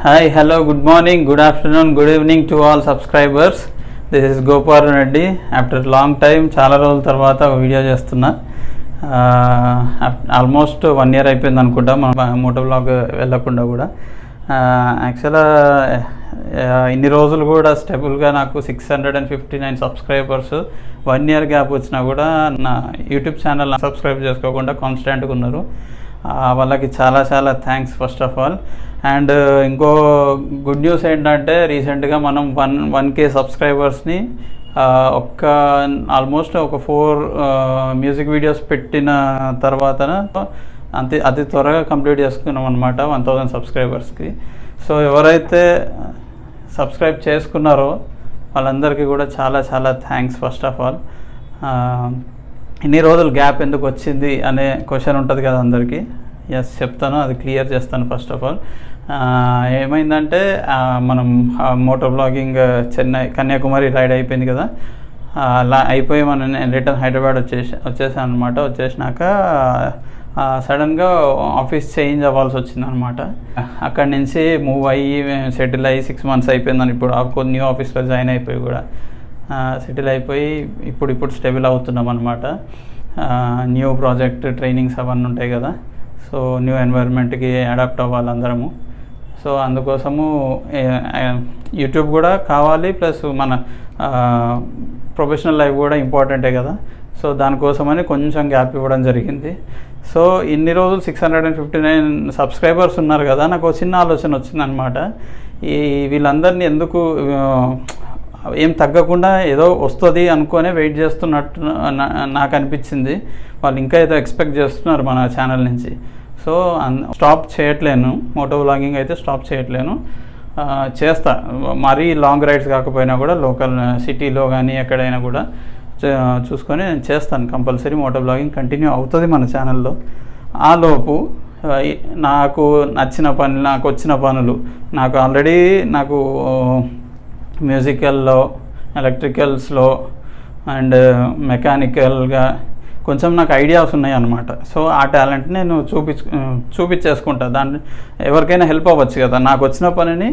Hi, hello, good morning, good afternoon, good evening to all subscribers. This is Gopal Reddy. After long time, చాలా రోజుల తర్వాత ఒక video చేస్తున్నా. Almost 1 year అయిపోయింది అనుకుంటా మన మోటో బ్లాగ్ వెళ్ళకుండా కూడా. యాక్చువల్గా ఇన్ని రోజులు కూడా స్టెబుల్గా నాకు 659 సబ్స్క్రైబర్స్ 1 year గ్యాప్ వచ్చినా కూడా నా యూట్యూబ్ ఛానల్ సబ్స్క్రైబ్ చేసుకోకుండా కాన్స్టెంట్గా ఉన్నారు. వాళ్ళకి చాలా చాలా thanks first of all. And ఇంకో గుడ్ న్యూస్ ఏంటంటే రీసెంట్గా మనం 1K సబ్స్క్రైబర్స్ని ఆల్మోస్ట్ ఒక 4 మ్యూజిక్ వీడియోస్ పెట్టిన తర్వాత అతి త్వరగా కంప్లీట్ చేసుకున్నాం అనమాట 1000 సబ్స్క్రైబర్స్కి. సో ఎవరైతే సబ్స్క్రైబ్ చేసుకున్నారో వాళ్ళందరికీ కూడా చాలా చాలా థ్యాంక్స్ ఫస్ట్ ఆఫ్ ఆల్. ఇన్ని రోజులు గ్యాప్ ఎందుకు వచ్చింది అనే క్వశ్చన్ ఉంటుంది కదా అందరికీ. ఎస్ చెప్తాను, అది క్లియర్ చేస్తాను. ఫస్ట్ ఆఫ్ ఆల్ ఏమైందంటే మనం మోటో బ్లాగింగ్ కన్యాకుమారి రైడ్ అయిపోయింది కదా. అలా అయిపోయి నేను రిటర్న్ హైదరాబాద్ వచ్చేసాను అనమాట. వచ్చేసినాక సడన్గా ఆఫీస్ చేంజ్ అవ్వాల్సి వచ్చింది అనమాట. అక్కడి నుంచి మూవ్ అయ్యి సెటిల్ అయ్యి 6 months అయిపోయిందని ఇప్పుడు న్యూ ఆఫీస్లో జాయిన్ అయిపోయి కూడా సెటిల్ అయిపోయి ఇప్పుడు స్టేబుల్ అవుతున్నాం అనమాట. న్యూ ప్రాజెక్ట్ ట్రైనింగ్స్ అవన్నీ ఉంటాయి కదా. సో న్యూ ఎన్వైర్న్మెంట్కి అడాప్ట్ అవ్వాలి అందరము. సో అందుకోసము యూట్యూబ్ కూడా కావాలి, ప్లస్ మన ప్రొఫెషనల్ లైఫ్ కూడా ఇంపార్టెంటే కదా. సో దానికోసమని కొంచెం గ్యాప్ ఇవ్వడం జరిగింది. సో ఇన్ని రోజులు 659 సబ్స్క్రైబర్స్ ఉన్నారు కదా, నాకు చిన్న ఆలోచన వచ్చిందనమాట. వీళ్ళందరినీ ఎందుకు ఏం తగ్గకుండా ఏదో వస్తుంది అనుకునే వెయిట్ చేస్తున్నట్టు నాకు అనిపించింది. వాళ్ళు ఇంకా ఏదో ఎక్స్పెక్ట్ చేస్తున్నారు మన ఛానల్ నుంచి. సో స్టాప్ చేయట్లేను, మోటో వ్లాగింగ్ అయితే స్టాప్ చేయట్లేను, చేస్తా. మరీ లాంగ్ రైడ్స్ కాకపోయినా కూడా లోకల్ సిటీలో కానీ ఎక్కడైనా కూడా చూసుకొని నేను చేస్తాను. కంపల్సరీ మోటో వ్లాగింగ్ కంటిన్యూ అవుతుంది మన ఛానల్లో. ఆలోపు నాకు వచ్చిన పనులు నాకు ఆల్రెడీ మ్యూజికల్లో, ఎలక్ట్రికల్స్లో అండ్ మెకానికల్గా కొంచెం నాకు ఐడియాస్ ఉన్నాయి అన్నమాట. సో ఆ టాలెంట్ నేను చూపించేసుకుంటా. దాన్ని ఎవరికైనా హెల్ప్ అవ్వచ్చు కదా. నాకు వచ్చిన పనిని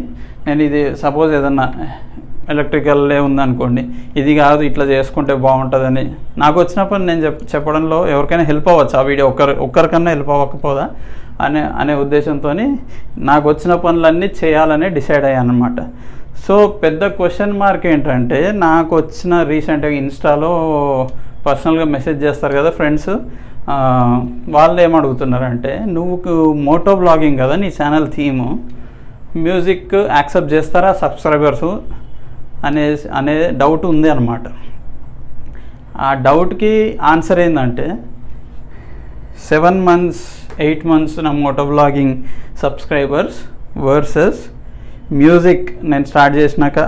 నేను ఇది సపోజ్ ఏదన్నా ఎలక్ట్రికల్లే ఉందనుకోండి, ఇది కాదు ఇట్లా చేసుకుంటే బాగుంటుందని నాకు వచ్చిన పని నేను చెప్పడంలో ఎవరికైనా హెల్ప్ అవ్వచ్చు. ఆ వీడియో ఒక్కరికన్నా హెల్ప్ అవ్వకపోదా అనే ఉద్దేశంతో నాకు వచ్చిన పనులన్నీ చేయాలని డిసైడ్ అయ్యాను అనమాట. సో పెద్ద క్వశ్చన్ మార్క్ ఏంటంటే, నాకు వచ్చిన రీసెంట్గా ఇన్స్టాలో పర్సనల్గా మెసేజ్ చేస్తారు కదా ఫ్రెండ్స్, వాళ్ళు ఏమడుగుతున్నారంటే, నువ్వు మోటో బ్లాగింగ్ కదా నీ థీము, మ్యూజిక్ యాక్సెప్ట్ చేస్తారా సబ్స్క్రైబర్సు అనే డౌట్ ఉంది అనమాట. ఆ డౌట్కి ఆన్సర్ ఏంటంటే 7 months 8 months నా moto vlogging subscribers versus music నేను స్టార్ట్ చేసినాక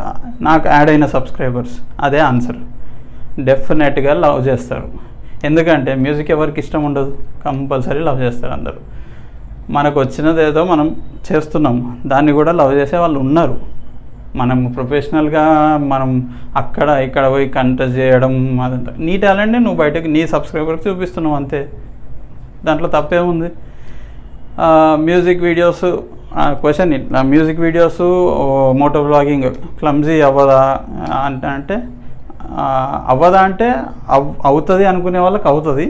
నాకు యాడ్ అయిన సబ్స్క్రైబర్స్. అదే ఆన్సర్. డెఫినెట్గా లవ్ చేస్తారు. ఎందుకంటే మ్యూజిక్ ఎవరికి ఇష్టం ఉండదు, కంపల్సరీ లవ్ చేస్తారు అందరూ. మనకు వచ్చినది ఏదో మనం చేస్తున్నాము, దాన్ని కూడా లవ్ చేసే వాళ్ళు ఉన్నారు. మనం ప్రొఫెషనల్గా మనం ఇక్కడ పోయి కంటెస్ట్ చేయడం అదంతా నీ టాలెంట్ని నువ్వు బయటకు నీ సబ్స్క్రైబర్కి చూపిస్తున్నావు అంతే. దాంట్లో తప్పేముంది. Music videos question, music videos moto vlogging clumsy అవ్వదా అంటే అవుతుంది అనుకునే వాళ్ళకి అవుతుంది.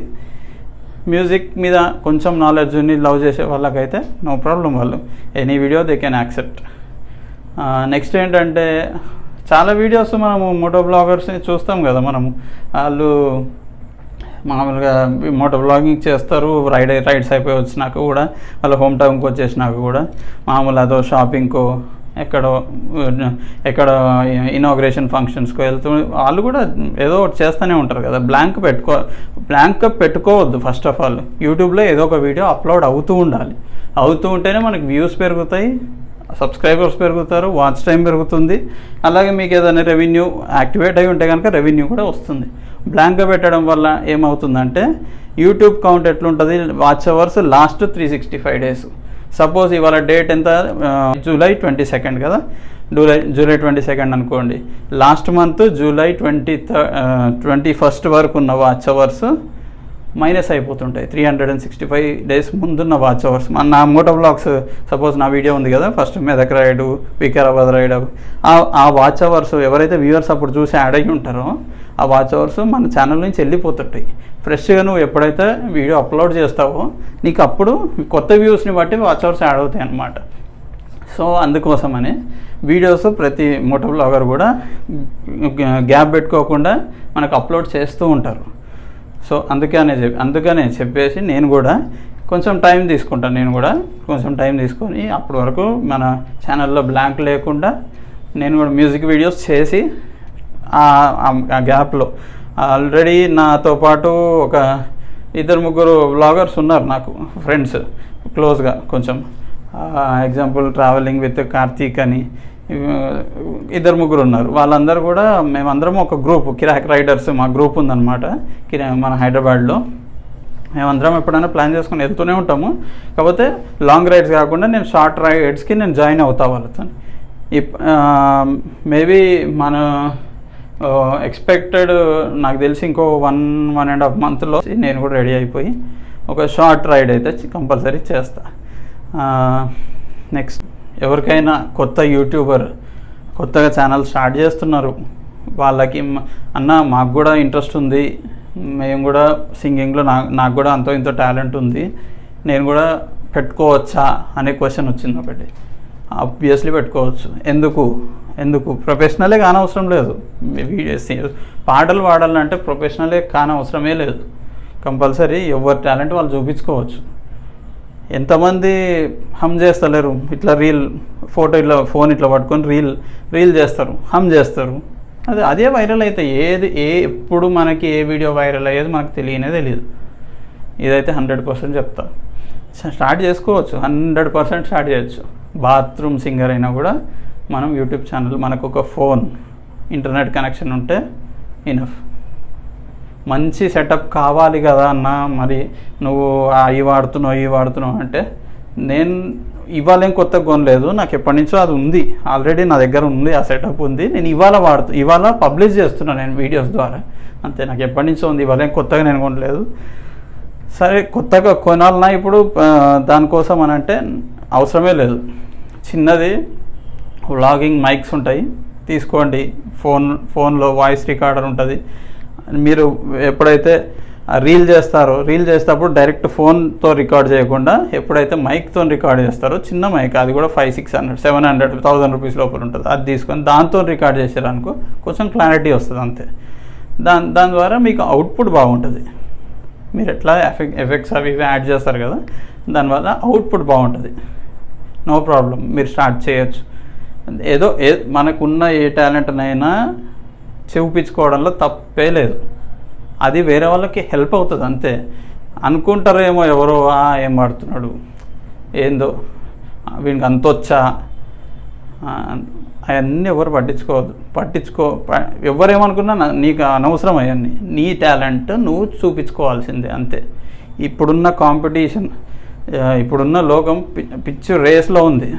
మ్యూజిక్ మీద కొంచెం నాలెడ్జ్ని లవ్ చేసే వాళ్ళకైతే నో ప్రాబ్లం, వాళ్ళు any video they can accept. Next ఏంటంటే, చాలా వీడియోస్ మనము మోటో బ్లాగర్స్ని చూస్తాం కదా మనము. వాళ్ళు మామూలుగా మోటో బ్లాగింగ్ చేస్తారు, రైడ్స్ అయిపోయి వచ్చినాక కూడా, వాళ్ళ హోమ్ టౌన్కి వచ్చేసినాక కూడా మామూలు అదో షాపింగ్కో ఎక్కడ ఇనాగ్రేషన్ ఫంక్షన్స్కో వెళ్తూ వాళ్ళు కూడా ఏదో ఒకటి చేస్తూనే ఉంటారు కదా. బ్లాంక్ పెట్టుకోవద్దు ఫస్ట్ ఆఫ్ ఆల్. యూట్యూబ్లో ఏదో ఒక వీడియో అప్లోడ్ అవుతూ ఉండాలి. అవుతూ ఉంటేనే మనకి వ్యూస్ పెరుగుతాయి, సబ్స్క్రైబర్స్ పెరుగుతారు, వాచ్ టైం పెరుగుతుంది. అలాగే మీకు ఏదైనా రెవెన్యూ యాక్టివేట్ అయి ఉంటే కనుక రెవెన్యూ కూడా వస్తుంది. బ్లాంక్గా పెట్టడం వల్ల ఏమవుతుందంటే, యూట్యూబ్ కౌంట్ ఎట్లుంటుంది, watch hours last 365 days. Suppose ఇవాళ డేట్ ఎంత, July 22 కదా, July 22 అనుకోండి. లాస్ట్ మంత్ July 21 వరకు ఉన్న వాచ్ అవర్స్ మైనస్ అయిపోతుంటాయి. 365 డేస్ ముందున్న వాచ్ అవర్స్. నా మోటో వ్లాగ్స్ సపోజ్ నా వీడియో ఉంది కదా, first Medak ride, Vikarabad ride, ఆ వాచ్ అవర్స్ ఎవరైతే వ్యూవర్స్ అప్పుడు చూసి యాడ్ అయ్యి ఉంటారో ఆ వాచ్ అవర్స్ మన ఛానల్ నుంచి వెళ్ళిపోతుంటాయి. ఫ్రెష్గా నువ్వు ఎప్పుడైతే వీడియో అప్లోడ్ చేస్తావో నీకు అప్పుడు కొత్త వ్యూస్ని బట్టి వాచ్ అవర్స్ యాడ్ అవుతాయి అన్నమాట. సో అందుకోసమని వీడియోస్ ప్రతి మోటో బ్లాగర్ కూడా గ్యాప్ పెట్టుకోకుండా మనకు అప్లోడ్ చేస్తూ ఉంటారు. సో అందుకనే చెప్పేసి నేను కూడా కొంచెం టైం తీసుకుంటాను. నేను కూడా కొంచెం టైం తీసుకొని అప్పటి వరకు మన ఛానల్లో బ్లాంక్ లేకుండా నేను కూడా మ్యూజిక్ వీడియోస్ చేసి ఆ గ్యాప్లో ఆల్రెడీ నాతో పాటు ఒక 2-3 వ్లాగర్స్ ఉన్నారు నాకు ఫ్రెండ్స్ క్లోజ్గా. కొంచెం ఎగ్జాంపుల్ ట్రావెలింగ్ విత్ కార్తీక్ అని 2-3 ఉన్నారు. వాళ్ళందరూ కూడా మేమందరం ఒక గ్రూప్, కిరాక్ రైడర్స్ మా గ్రూప్ ఉందన్నమాట మన హైదరాబాద్లో. మేమందరం ఎప్పుడైనా ప్లాన్ చేసుకొని వెళ్తూనే ఉంటాము. కాకపోతే లాంగ్ రైడ్స్ కాకుండా నేను షార్ట్ రైడ్స్కి నేను జాయిన్ అవుతా వాళ్ళతో. మేబీ మన ఎక్స్పెక్టెడ్ నాకు తెలిసి ఇంకో 1.5 మంత్లో నేను కూడా రెడీ అయిపోయి ఒక షార్ట్ రైడ్ అయితే కంపల్సరీ చేస్తా. నెక్స్ట్ ఎవరికైనా కొత్త యూట్యూబర్ కొత్తగా ఛానల్ స్టార్ట్ చేస్తున్నారు, వాళ్ళకి అన్న మాకు కూడా ఇంట్రెస్ట్ ఉంది, మేము కూడా సింగింగ్లో నాకు కూడా అంతో ఇంతో టాలెంట్ ఉంది, నేను కూడా పెట్టుకోవచ్చా అనే క్వశ్చన్ వచ్చింది ఒకటి. ఆబ్వియస్లీ పెట్టుకోవచ్చు. ఎందుకు ప్రొఫెషనలే కానవసరం లేదు. పాటలు పాడాలంటే ప్రొఫెషనలే కానవసరమే లేదు. కంపల్సరీ ఎవరి టాలెంట్ వాళ్ళు చూపించుకోవచ్చు. ఎంతమంది హమ్ చేస్తలేరు, ఇట్లా ఫోటో ఇట్లా ఫోన్ ఇట్లా పట్టుకొని రీల్ చేస్తారు, హమ్ చేస్తారు. అదే వైరల్ అవుతాయి. ఎప్పుడు మనకి ఏ వీడియో వైరల్ అయ్యేది మనకు తెలియదు. ఇదైతే 100% చెప్తా. స్టార్ట్ చేసుకోవచ్చు, 100% స్టార్ట్ చేయొచ్చు. బాత్రూమ్ సింగర్ అయినా కూడా మనం యూట్యూబ్ ఛానల్, మనకు ఒక ఫోన్, ఇంటర్నెట్ కనెక్షన్ ఉంటే ఇనఫ్. మంచి సెటప్ కావాలి కదా అన్న, మరి నువ్వు ఈ వాడుతున్నావు అంటే నేను ఇవాళ కొత్తగా కొనలేదు, నాకు ఎప్పటి నుంచో అది ఉంది, ఆల్రెడీ నా దగ్గర ఉంది, ఆ సెటప్ ఉంది. నేను ఇవాళ పబ్లిష్ చేస్తున్నాను నేను వీడియోస్ ద్వారా, అంతే. నాకు ఎప్పటి నుంచో ఉంది, ఇవాళ కొత్తగా నేను కొనలేదు. సరే కొత్తగా కొనాలన్నా ఇప్పుడు దానికోసం అని అంటే అవసరమే లేదు. చిన్నది వ్లాగింగ్ మైక్స్ ఉంటాయి, తీసుకోండి. ఫోన్లో వాయిస్ రికార్డర్ ఉంటుంది. మీరు ఎప్పుడైతే రీల్ చేసేటప్పుడు డైరెక్ట్ ఫోన్తో రికార్డ్ చేయకుండా ఎప్పుడైతే మైక్తో రికార్డ్ చేస్తారో, చిన్న మైక్, అది కూడా 500, 600, 700, 1000 రూపీస్ లోపల ఉంటుంది, అది తీసుకొని దాంతో రికార్డ్ చేసారనుకో కొంచెం క్లారిటీ వస్తుంది అంతే. దాని ద్వారా మీకు అవుట్పుట్ బాగుంటుంది. మీరు ఎట్లా ఎఫెక్ట్స్ అవి యాడ్ చేస్తారు కదా, దానివల్ల అవుట్పుట్ బాగుంటుంది. నో ప్రాబ్లం, మీరు స్టార్ట్ చేయొచ్చు. మనకున్న ఏ టాలెంట్నైనా చూపించుకోవడంలో తప్పే లేదు. అది వేరే వాళ్ళకి హెల్ప్ అవుతుంది అంతే. అనుకుంటారేమో ఎవరో ఏం పాడుతున్నాడు, ఏందో వీనికి అంతొచ్చా, అవన్నీ ఎవరు ఎవరేమనుకున్నా నీకు అనవసరం. అవన్నీ నీ టాలెంట్ నువ్వు చూపించుకోవాల్సిందే అంతే. ఇప్పుడున్న కాంపిటీషన్, ఇప్పుడున్న లోకం పిచ్చి రేస్లో ఉంది.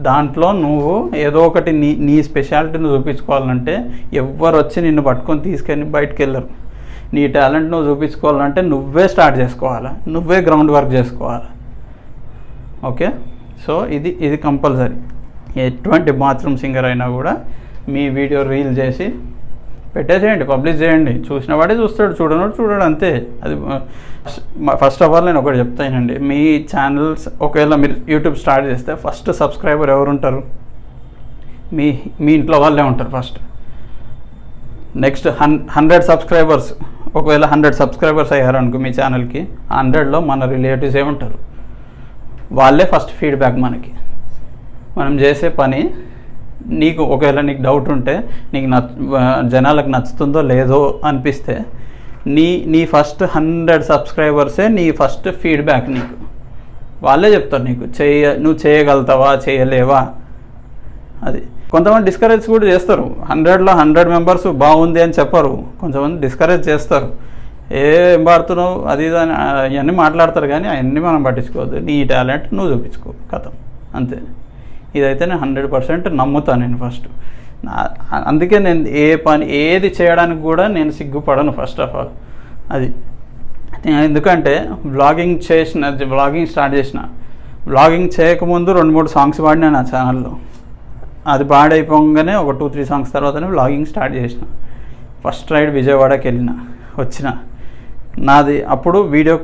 దాంట్లో నువ్వు ఏదో ఒకటి నీ స్పెషాలిటీని చూపించుకోవాలంటే ఎవ్వరు వచ్చి నిన్ను పట్టుకొని తీసుకెళ్ళి బయటకు వెళ్ళరు. నీ టాలెంట్ నువ్వు చూపించుకోవాలంటే నువ్వే స్టార్ట్ చేసుకోవాలా, నువ్వే గ్రౌండ్ వర్క్ చేసుకోవాలి. ఓకే, సో ఇది కంపల్సరీ. ఎటువంటి బాత్రూమ్ సింగర్ అయినా కూడా మీ వీడియో రీల్ చేసి పెట్టేసేయండి, పబ్లిష్ చేయండి. చూసిన వాడే చూస్తాడు, చూడడు అంతే. అది ఫస్ట్ ఆఫ్ ఆల్ నేను ఒకటి చెప్తానండి, మీ ఛానల్స్ ఒకవేళ మీరు యూట్యూబ్ స్టార్ట్ చేస్తే ఫస్ట్ సబ్స్క్రైబర్ ఎవరు ఉంటారు? మీ ఇంట్లో వాళ్ళే ఉంటారు ఫస్ట్. నెక్స్ట్ 100 సబ్స్క్రైబర్స్, ఒకవేళ 100 సబ్స్క్రైబర్స్ అయ్యారనుకో మీ ఛానల్కి, 100లో మన రిలేటివ్స్ ఏముంటారు, వాళ్ళే ఫస్ట్ ఫీడ్బ్యాక్ మనకి. మనం చేసే పని ఒకవేళ నీకు డౌట్ ఉంటే, నీకు జనాలకు నచ్చుతుందో లేదో అనిపిస్తే, నీ ఫస్ట్ 100 సబ్స్క్రైబర్సే నీ ఫస్ట్ ఫీడ్బ్యాక్. నీకు వాళ్ళే చెప్తారు నీకు నువ్వు చేయగలుగుతావా, చేయలేవా. అది కొంతమంది డిస్కరేజ్ కూడా చేస్తారు. 100లో 100 మెంబర్స్ బాగుంది అని చెప్పరు, కొంతమంది డిస్కరేజ్ చేస్తారు. ఏం పాడుతున్నావు అది ఇది అని అవన్నీ మాట్లాడతారు, కానీ అవన్నీ మనం పట్టించుకోవద్దు. నీ టాలెంట్ నువ్వు చూపించుకో, కథం అంతే. ఇదైతే నేను 100% నమ్ముతాను నేను ఫస్ట్. అందుకే నేను ఏది చేయడానికి కూడా నేను సిగ్గుపడను ఫస్ట్ ఆఫ్ ఆల్. అది ఎందుకంటే వ్లాగింగ్ స్టార్ట్ చేసిన వ్లాగింగ్ చేయకముందు 2-3 సాంగ్స్ పాడినా నా ఛానల్లో. అది పాడైపోగానే ఒక 2-3 సాంగ్స్ తర్వాతనే వ్లాగింగ్ స్టార్ట్ చేసిన. ఫస్ట్ రైడ్ విజయవాడకి వచ్చిన నాది అప్పుడు వీడియో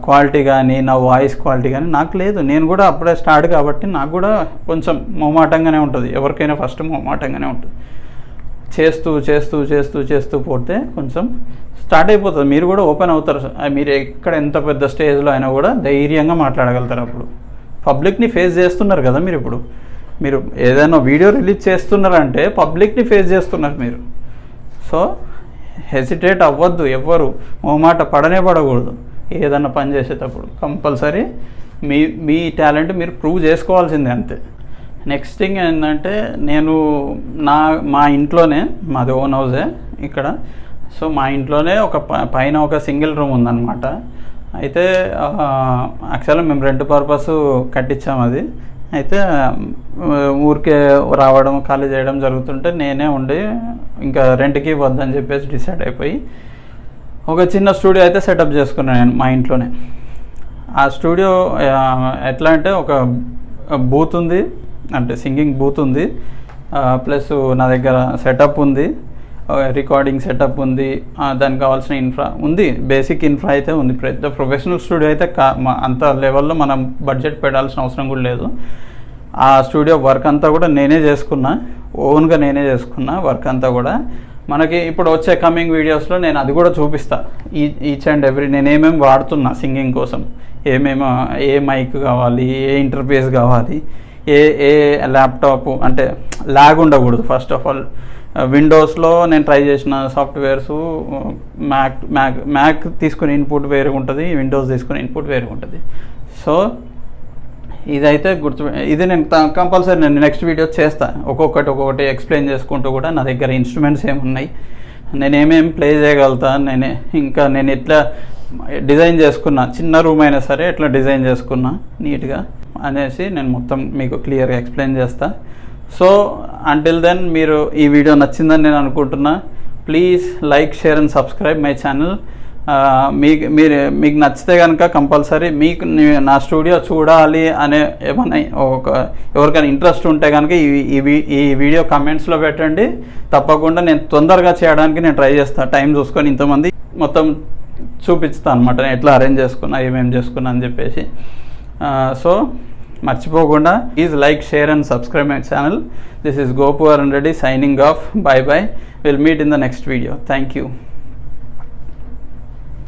క్వాలిటీ కానీ నా వాయిస్ క్వాలిటీ కానీ నాకు లేదు. నేను కూడా అప్పుడే స్టార్ట్ కాబట్టి నాకు కూడా కొంచెం మొహమాటంగానే ఉంటుంది. ఎవరికైనా ఫస్ట్ మొహమాటంగానే ఉంటుంది. చేస్తూ చేస్తూ చేస్తూ చేస్తూ పోతే కొంచెం స్టార్ట్ అయిపోతుంది. మీరు కూడా ఓపెన్ అవుతారు. మీరు ఎక్కడ ఎంత పెద్ద స్టేజ్లో అయినా కూడా ధైర్యంగా మాట్లాడగలుగుతారు. అప్పుడు పబ్లిక్ని ఫేస్ చేస్తున్నారు కదా మీరు ఏదైనా వీడియో రిలీజ్ చేస్తున్నారంటే పబ్లిక్ని ఫేస్ చేస్తున్నారు మీరు. సో హెసిటేట్ అవ్వద్దు, ఎవ్వరు మొహమాట పడకూడదు. ఏదన్నా పని చేసేటప్పుడు కంపల్సరీ మీ టాలెంట్ మీరు ప్రూవ్ చేసుకోవాల్సిందే, అంతే. నెక్స్ట్ థింగ్ ఏంటంటే నేను మా ఇంట్లోనే, మాది ఓన్ హౌసే ఇక్కడ. సో మా ఇంట్లోనే పైన ఒక సింగిల్ రూమ్ ఉందన్నమాట. అయితే యాక్చువల్గా మేము రెంట్ పర్పస్ కట్టించాము అది. అయితే ఊరికే రావడం ఖాళీ చేయడం జరుగుతుంటే నేనే ఉండి ఇంకా రెంట్కి వద్దని చెప్పేసి డిసైడ్ అయిపోయి ఒక చిన్న స్టూడియో అయితే సెటప్ చేసుకున్నాను నేను మా ఇంట్లోనే. ఆ స్టూడియో ఎట్లా అంటే ఒక బూత్ ఉంది, అంటే సింగింగ్ బూత్ ఉంది, ప్లస్ నా దగ్గర సెటప్ ఉంది, రికార్డింగ్ సెటప్ ఉంది, దానికి కావాల్సిన ఇన్ఫ్రా ఉంది, బేసిక్ ఇన్ఫ్రా అయితే ఉంది. పెద్ద ప్రొఫెషనల్ స్టూడియో అయితే అంత లెవెల్లో మనం బడ్జెట్ పెట్టాల్సిన అవసరం కూడా లేదు. ఆ స్టూడియో వర్క్ అంతా కూడా నేనే చేసుకున్నా, ఓన్గా నేనే చేసుకున్నా వర్క్ అంతా కూడా. మనకి ఇప్పుడు వచ్చే కమింగ్ వీడియోస్లో నేను అది కూడా చూపిస్తా. ఈచ్ అండ్ ఎవ్రీ నేను ఏమేమి వాడుతున్నా సింగింగ్ కోసం, ఏ మైక్ కావాలి, ఏ ఇంటర్ఫేస్ కావాలి, ఏ ల్యాప్టాప్, అంటే ల్యాగ్ ఉండకూడదు. ఫస్ట్ ఆఫ్ ఆల్ విండోస్లో నేను ట్రై చేసిన సాఫ్ట్వేర్స్, మ్యాక్ తీసుకునే ఇన్పుట్ వేరుగా ఉంటుంది, విండోస్ తీసుకునే ఇన్పుట్ వేరుగా ఉంటుంది. సో ఇదైతే ఇది నేను కంపల్సరీ నేను నెక్స్ట్ వీడియో చేస్తాను. ఒక్కొక్కటి ఎక్స్ప్లెయిన్ చేసుకుంటూ కూడా నా దగ్గర ఇన్స్ట్రుమెంట్స్ ఏమున్నాయి, నేను ఏమేమి ప్లే చేయగలుగుతా, నేను ఎట్లా డిజైన్ చేసుకున్నా, చిన్న రూమ్ అయినా సరే ఎట్లా డిజైన్ చేసుకున్నా నీట్గా అనేసి నేను మొత్తం మీకు క్లియర్గా ఎక్స్ప్లెయిన్ చేస్తా. సో అంటిల్ దెన్ మీరు ఈ వీడియో నచ్చిందని నేను అనుకుంటున్నా. Please like, share and subscribe my channel. మీకు నచ్చితే కనుక కంపల్సరీ నా స్టూడియో చూడాలి అనే ఏమన్నా ఎవరికైనా ఇంట్రెస్ట్ ఉంటే కనుక ఈ వీడియో కమెంట్స్లో పెట్టండి. తప్పకుండా నేను తొందరగా చేయడానికి నేను ట్రై చేస్తాను. టైం చూసుకొని ఇంతమంది మొత్తం చూపిస్తాను అనమాట, నేను ఎట్లా అరేంజ్ చేసుకున్నా, ఏమేమి చేసుకున్నా అని చెప్పేసి. సో మర్చిపోకుండా please like, share and subscribe my channel. This is Gopu Aran Reddy signing off. Bye bye. We'll meet in the next video. Thank you.